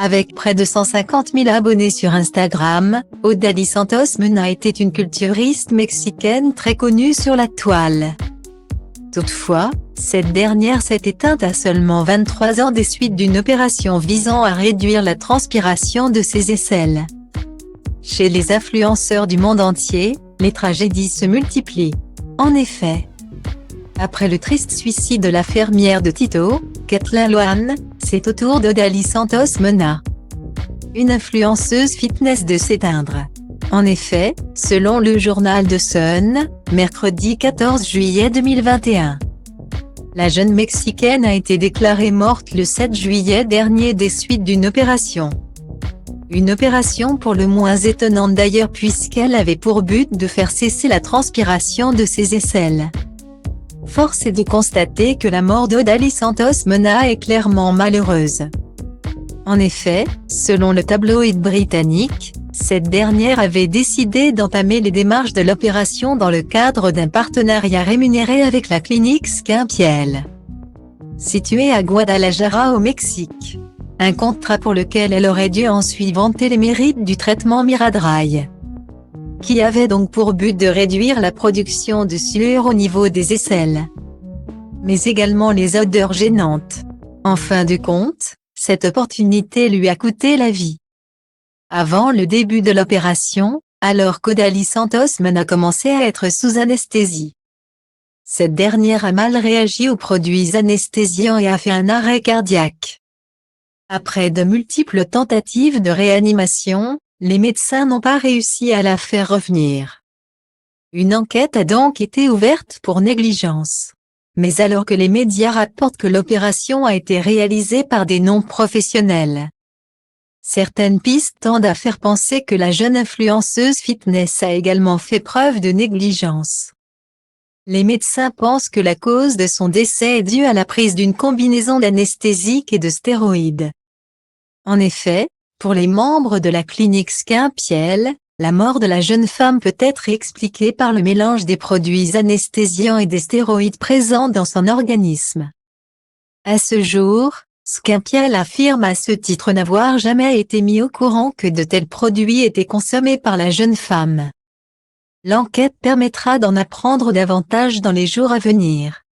Avec près de 150 000 abonnés sur Instagram, Odalys Santos Mena était une culturiste mexicaine très connue sur la toile. Toutefois, cette dernière s'est éteinte à seulement 23 ans des suites d'une opération visant à réduire la transpiration de ses aisselles. Chez les influenceurs du monde entier, les tragédies se multiplient. En effet, après le triste suicide de la fermière de Tito, Kathleen Loan, c'est au tour d'Odalys Santos Mena, une influenceuse fitness, de s'éteindre. En effet, selon le journal The Sun, mercredi 14 juillet 2021, la jeune Mexicaine a été déclarée morte le 7 juillet dernier des suites d'une opération. Une opération pour le moins étonnante d'ailleurs, puisqu'elle avait pour but de faire cesser la transpiration de ses aisselles. Force est de constater que la mort d'Odalys Santos Mena est clairement malheureuse. En effet, selon le tabloïd britannique, cette dernière avait décidé d'entamer les démarches de l'opération dans le cadre d'un partenariat rémunéré avec la clinique Skimpiel, située à Guadalajara au Mexique. Un contrat pour lequel elle aurait dû ensuite vanter les mérites du traitement Miradry, qui avait donc pour but de réduire la production de sueur au niveau des aisselles, mais également les odeurs gênantes. En fin de compte, cette opportunité lui a coûté la vie. Avant le début de l'opération, alors qu'Odalys Santos Mena commençait à être sous anesthésie, cette dernière a mal réagi aux produits anesthésiants et a fait un arrêt cardiaque. Après de multiples tentatives de réanimation, les médecins n'ont pas réussi à la faire revenir. Une enquête a donc été ouverte pour négligence. Mais alors que les médias rapportent que l'opération a été réalisée par des non-professionnels, certaines pistes tendent à faire penser que la jeune influenceuse fitness a également fait preuve de négligence. Les médecins pensent que la cause de son décès est due à la prise d'une combinaison d'anesthésiques et de stéroïdes. En effet, pour les membres de la clinique Skimpiel, la mort de la jeune femme peut être expliquée par le mélange des produits anesthésiants et des stéroïdes présents dans son organisme. À ce jour, Skimpiel affirme à ce titre n'avoir jamais été mis au courant que de tels produits étaient consommés par la jeune femme. L'enquête permettra d'en apprendre davantage dans les jours à venir.